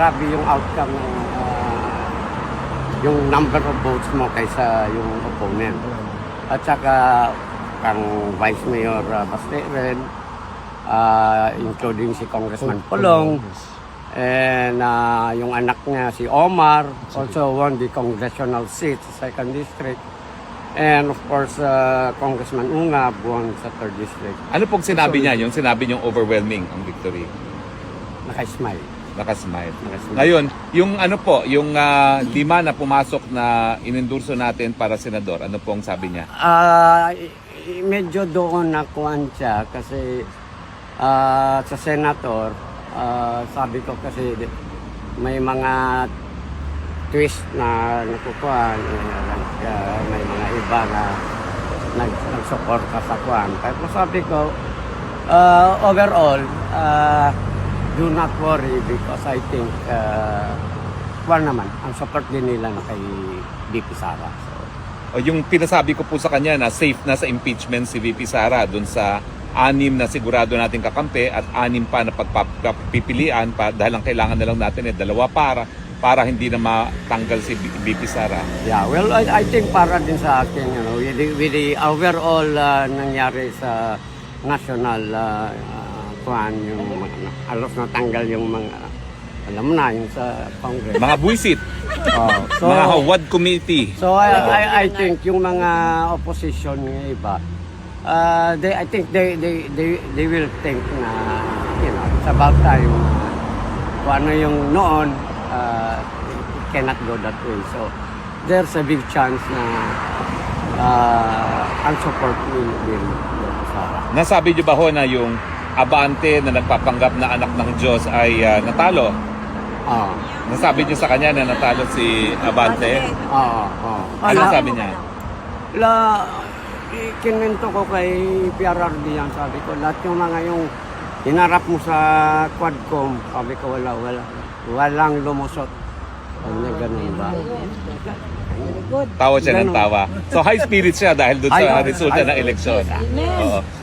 grabe yung outcome ng yung number of votes mo kaysa yung opponent. At saka kang Vice Mayor Basteren, including si Congressman Pulong, and yung anak niya si Omar also won the congressional seat sa 2nd District. And of course, Congressman Ungab won sa 3rd District. Ano pong sinabi niya? Yung sinabi niyong overwhelming ang victory? Naka-smile. Nakasmile. Nakasmile. Ngayon, yung ano po, yung 5 na pumasok na inendurso natin para senador, ano pong sabi niya? Medyo doon nakuhan siya kasi sa senator, sabi ko kasi may mga twist na nakukuhan, may mga iba na nagsuporta sa kuhan. Pero sabi ko, overall, do not worry because I think naman, ang support din nila kay VP Sara. So, O yung pinasabi ko po sa kanya na safe na sa impeachment si VP Sara dun sa 6 na sigurado natin kakampi at 6 pa na pagpipilian pa dahil ang kailangan na lang natin 2 para hindi na matanggal si VP Sara. yeah, well, I think para din sa akin, with the overall nangyari sa national kuhan, yung alos natanggal yung mga, alam mo na, yung sa Congress. Mga buwisit, So, mga Hawad Committee. So I think yung mga opposition ng iba, I think they will think na it's about time kung ano yung noon, it cannot go that way. So there's a big chance na ang support will be Sara. Nasabi niyo ba ho na yung abante na nagpapanggap na anak ng Diyos ay natalo? Nasabi niyo sa kanya na natalo si Abante? Ano sabi niya? Kinwento ko kay PRRD yan, sabi ko, lahat yung mga yung hinarap mo sa Quadcom, sabi ko walang lumusot. Ano ganun ba? Tawa siya ng tawa. So high spirit siya dahil doon sa resulta ng eleksyon. Oo.